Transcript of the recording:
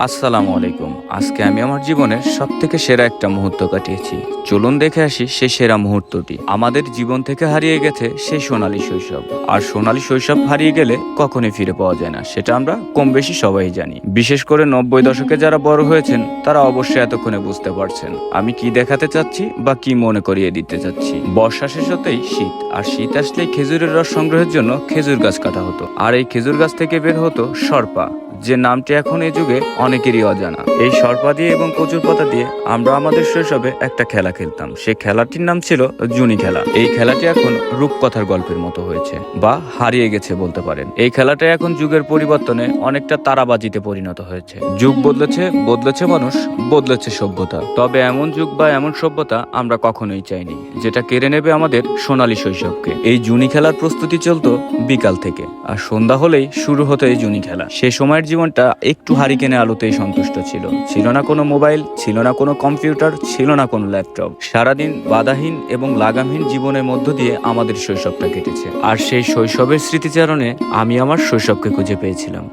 আসসালামু আলাইকুম। আজকে আমি আমার জীবনের সবথেকে সেরা একটা মুহূর্ত কাটিয়েছি। চলুন দেখে আসি সেই সেরা মুহূর্তটি। আমাদের জীবন থেকে হারিয়ে গেছে সেই সোনালী শৈশব। আর সোনালী শৈশব হারিয়ে গেলে কখনোই ফিরে পাওয়া যায় না, সেটা আমরা কম বেশি সবাই জানি। বিশেষ করে 90 দশকে যারা বড় হয়েছেন তারা অবশ্যই এতক্ষণে বুঝতে পারছেন আমি কি দেখাতে চাচ্ছি বা কি মনে করিয়ে দিতে চাচ্ছি। বর্ষা শেষ হতেই শীত, আর শীত আসলেই খেজুরের রস সংগ্রহের জন্য খেজুর গাছ কাটা হতো। আর এই খেজুর গাছ থেকে বের হতো সরপা, যে নামটি এখন এই যুগে অনেকেরই অজানা। এই সরপা দিয়ে এবং কচুর পাতা দিয়ে আমরা আমাদের শৈশবে একটা খেলা খেলতাম। সেই খেলাটির নাম ছিল জুনি খেলা। এই খেলাটি এখন রূপকথার গল্পের মতো হয়েছে বা হারিয়ে গেছে বলতে পারেন। এই খেলাটা এখন যুগের পরিবর্তনে অনেকটা তারাবাজিতে পরিণত হয়েছে। যুগ বদলেছে, বদলেছে মানুষ, বদলেছে সভ্যতা। তবে এমন যুগ বা এমন সভ্যতা আমরা কখনোই চাইনি, যেটা কেড়ে নেবে আমাদের সোনালী শৈশবকে। এই জুনি খেলার প্রস্তুতি চলতো বিকাল থেকে, আর সন্ধ্যা হলেই শুরু হতো এই জুনি খেলা। সে সময়ের জীবনটা একটু হারিকেনে আলোতেই সন্তুষ্ট ছিল। ছিল না কোনো মোবাইল, ছিল না কোনো কম্পিউটার, ছিল না কোনো ল্যাপটপ। সারাদিন বাধাহীন এবং লাগামহীন জীবনের মধ্য দিয়ে আমাদের শৈশবটা কেটেছে। আর সেই শৈশবের স্মৃতিচারণে আমি আমার শৈশবকে খুঁজে পেয়েছিলাম।